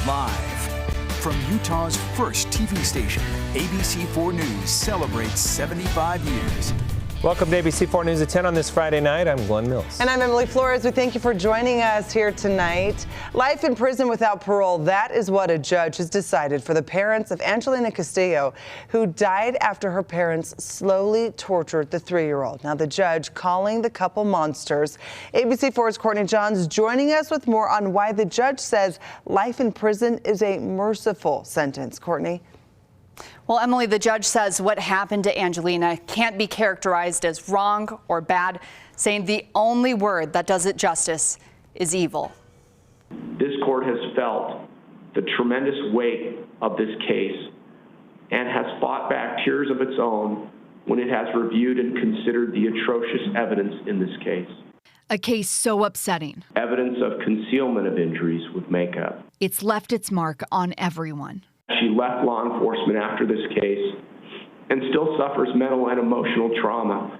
Live from Utah's first TV station, ABC4 News celebrates 75 years. Welcome to ABC4 News at 10 on this Friday night. I'm Glenn Mills. And I'm Emily Flores. We thank you for joining us here tonight. Life in prison without parole, that is what a judge has decided for the parents of Angelina Castillo, who died after her parents slowly tortured the 3-year-old. Now the judge calling the couple monsters. ABC4's Courtney Johns joining us with more on why the judge says life in prison is a merciful sentence. Courtney. Well, Emily, the judge says what happened to Angelina can't be characterized as wrong or bad, saying the only word that does it justice is evil. This court has felt the tremendous weight of this case and has fought back tears of its own when it has reviewed and considered the atrocious evidence in this case. A case so upsetting. Evidence of concealment of injuries with makeup. It's left its mark on everyone. She left law enforcement after this case and still suffers mental and emotional trauma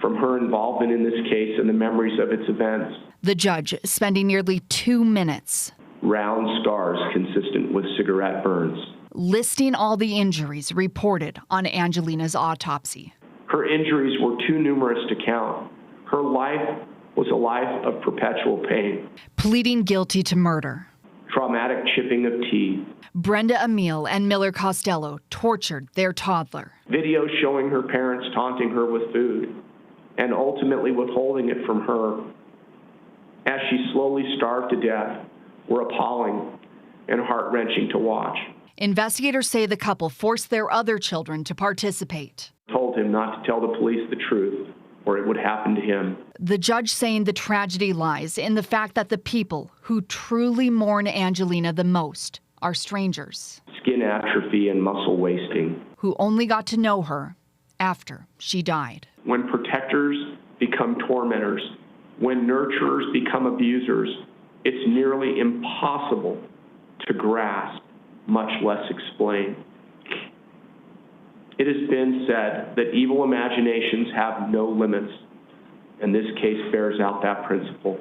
from her involvement in this case and the memories of its events. The judge spending nearly 2 minutes. Round scars consistent with cigarette burns. Listing all the injuries reported on Angelina's autopsy. Her injuries were too numerous to count. Her life was a life of perpetual pain. Pleading guilty to murder. Traumatic chipping of teeth. Brenda Emile and Miller Costello tortured their toddler. Videos showing her parents taunting her with food and ultimately withholding it from her as she slowly starved to death were appalling and heart-wrenching to watch. Investigators say the couple forced their other children to participate. Told him not to tell the police the truth or it would happen to him. The judge saying the tragedy lies in the fact that the people who truly mourn Angelina the most are strangers. Skin atrophy and muscle wasting. Who only got to know her after she died. When protectors become tormentors, when nurturers become abusers, it's nearly impossible to grasp, much less explain. It has been said that evil imaginations have no limits, and this case bears out that principle.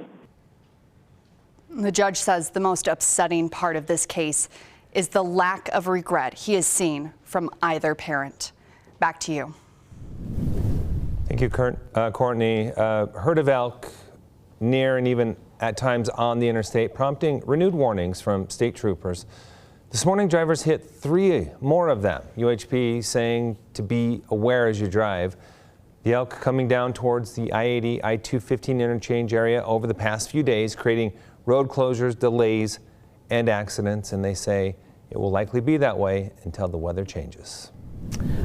The judge says the most upsetting part of this case is the lack of regret he has seen from either parent. Back to you. Thank you, Courtney. Herd of elk near and even at times on the interstate, prompting renewed warnings from state troopers. This morning, drivers hit 3 more of them. UHP saying to be aware as you drive. The elk coming down towards the I-80, I-215 interchange area over the past few days, creating road closures, delays, and accidents, and they say it will likely be that way until the weather changes.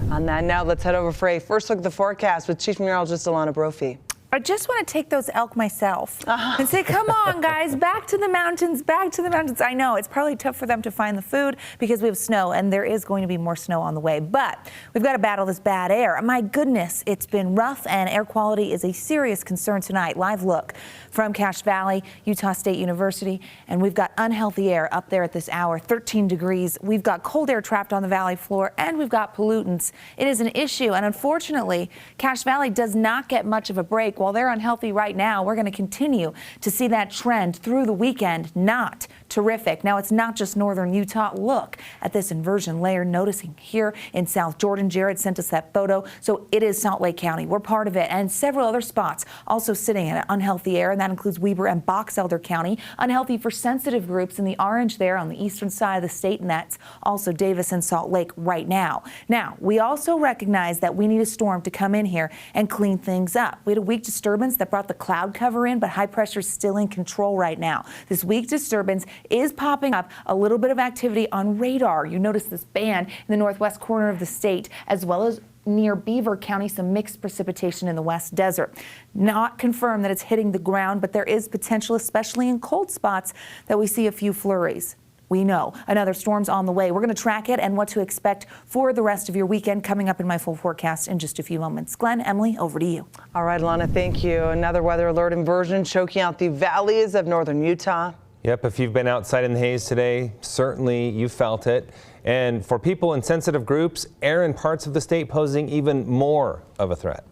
On that note, let's head over for a first look at the forecast with Chief Meteorologist Alana Brophy. I just want to take those elk myself and say, come on, guys, back to the mountains, back to the mountains. I know it's probably tough for them to find the food because we have snow, and there is going to be more snow on the way. But we've got to battle this bad air. My goodness, it's been rough, and air quality is a serious concern tonight. Live look from Cache Valley, Utah State University, and we've got unhealthy air up there at this hour, 13 degrees. We've got cold air trapped on the valley floor, and we've got pollutants. It is an issue, and unfortunately, Cache Valley does not get much of a break. While they're unhealthy right now, we're going to continue to see that trend through the weekend. Not terrific. Now, it's not just northern Utah. Look at this inversion layer. Noticing here in South Jordan, Jared sent us that photo. So it is Salt Lake County. We're part of it, and several other spots also sitting in unhealthy air, and that includes Weber and Box Elder County. Unhealthy for sensitive groups in the orange there on the eastern side of the state, and that's also Davis and Salt Lake right now. Now, we also recognize that we need a storm to come in here and clean things up. We had a weak disturbance that brought the cloud cover in, but high pressure is still in control right now. This weak disturbance is popping up a little bit of activity on radar. You notice this band in the northwest corner of the state, as well as near Beaver County, some mixed precipitation in the West Desert. Not confirmed that it's hitting the ground, but there is potential, especially in cold spots, that we see a few flurries. We know another storm's on the way. We're going to track it and what to expect for the rest of your weekend coming up in my full forecast in just a few moments. Glenn, Emily, over to you. All right, Alana, thank you. Another weather alert inversion choking out the valleys of northern Utah. Yep, if you've been outside in the haze today, certainly you felt it. And for people in sensitive groups, air in parts of the state posing even more of a threat.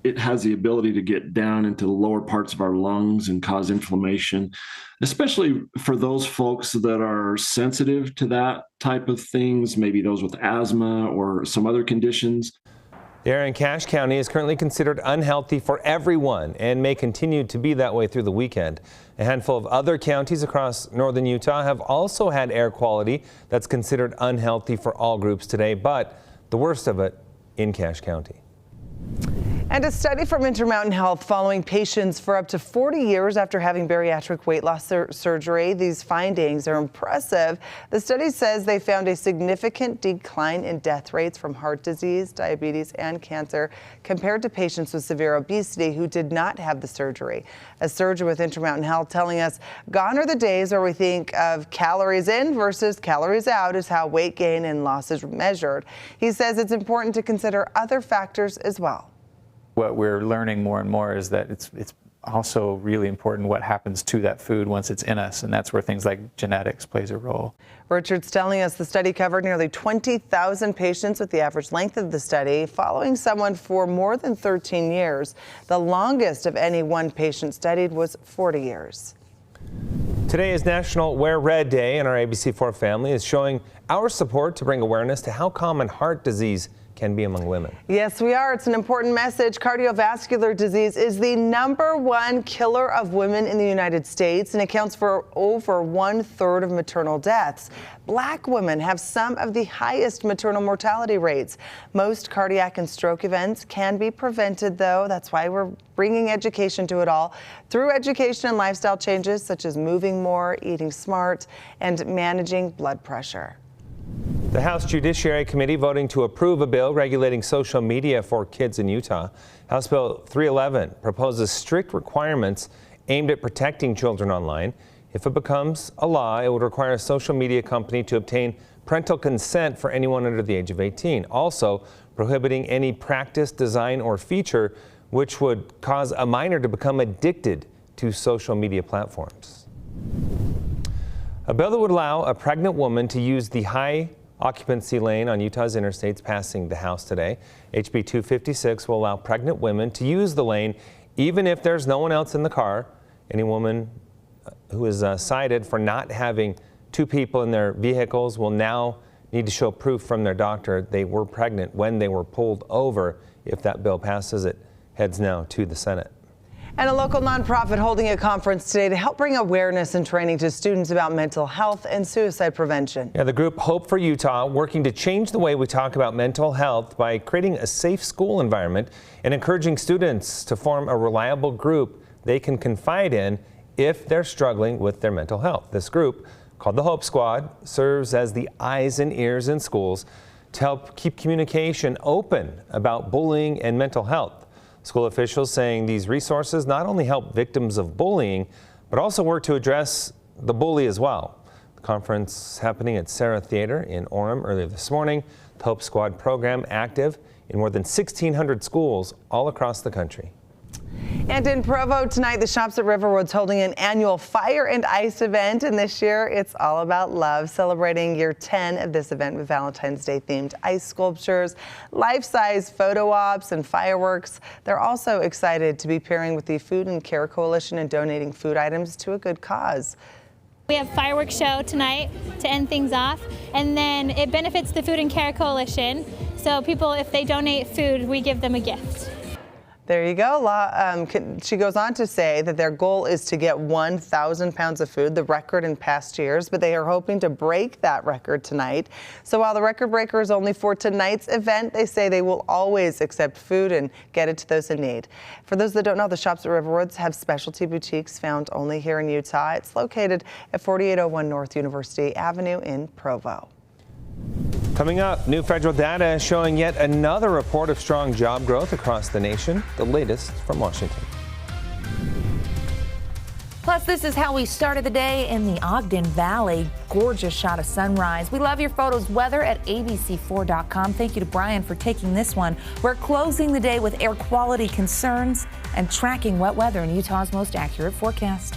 it has the ability to get down into the lower parts of our lungs and cause inflammation, especially for those folks that are sensitive to that type of things, maybe those with asthma or some other conditions. The air in Cache County is currently considered unhealthy for everyone and may continue to be that way through the weekend. A handful of other counties across northern Utah have also had air quality that's considered unhealthy for all groups today, but the worst of it in Cache County. And a study from Intermountain Health following patients for up to 40 years after having bariatric weight loss surgery. These findings are impressive. The study says they found a significant decline in death rates from heart disease, diabetes, and cancer compared to patients with severe obesity who did not have the surgery. A surgeon with Intermountain Health telling us, gone are the days where we think of calories in versus calories out is how weight gain and loss is measured. He says it's important to consider other factors as well. What we're learning more and more is that it's also really important what happens to that food once it's in us, and that's where things like genetics plays a role. Richard's telling us the study covered nearly 20,000 patients with the average length of the study following someone for more than 13 years. The longest of any one patient studied was 40 years. Today is National Wear Red Day, and our ABC4 family is showing our support to bring awareness to how common heart disease can be among women. Yes, we are. It's an important message. Cardiovascular disease is the #1 killer of women in the United States and accounts for over 1/3 of maternal deaths. Black women have some of the highest maternal mortality rates. Most cardiac and stroke events can be prevented, though. That's why we're bringing education to it all through education and lifestyle changes such as moving more, eating smart, and managing blood pressure. The House Judiciary Committee voting to approve a bill regulating social media for kids in Utah. House Bill 311 proposes strict requirements aimed at protecting children online. If it becomes a law, it would require a social media company to obtain parental consent for anyone under the age of 18. Also, prohibiting any practice, design, or feature which would cause a minor to become addicted to social media platforms. A bill that would allow a pregnant woman to use the high occupancy lane on Utah's interstates passing the House today. HB 256 will allow pregnant women to use the lane even if there's no one else in the car. Any woman who is cited for not having two people in their vehicles will now need to show proof from their doctor they were pregnant when they were pulled over. If that bill passes, it heads now to the Senate. And a local nonprofit holding a conference today to help bring awareness and training to students about mental health and suicide prevention. Yeah, the group Hope for Utah working to change the way we talk about mental health by creating a safe school environment and encouraging students to form a reliable group they can confide in if they're struggling with their mental health. This group, called the Hope Squad, serves as the eyes and ears in schools to help keep communication open about bullying and mental health. School officials saying these resources not only help victims of bullying, but also work to address the bully as well. The conference happening at Sarah Theater in Orem earlier this morning. The Hope Squad program active in more than 1,600 schools all across the country. And in Provo tonight, the Shops at Riverwood's holding an annual Fire and Ice event, and this year it's all about love, celebrating year 10 of this event with Valentine's Day themed ice sculptures, life-size photo ops, and fireworks. They're also excited to be pairing with the Food and Care Coalition and donating food items to a good cause. We have a fireworks show tonight to end things off, and then it benefits the Food and Care Coalition. So people, if they donate food, we give them a gift. There you go. She goes on to say that their goal is to get 1,000 pounds of food, the record in past years, but they are hoping to break that record tonight. So while the record breaker is only for tonight's event, they say they will always accept food and get it to those in need. For those that don't know, the Shops at Riverwoods have specialty boutiques found only here in Utah. It's located at 4801 North University Avenue in Provo. Coming up, new federal data showing yet another report of strong job growth across the nation. The latest from Washington. Plus, this is how we started the day in the Ogden Valley. Gorgeous shot of sunrise. We love your photos. Weather at abc4.com. Thank you to Brian for taking this one. We're closing the day with air quality concerns and tracking wet weather in Utah's most accurate forecast.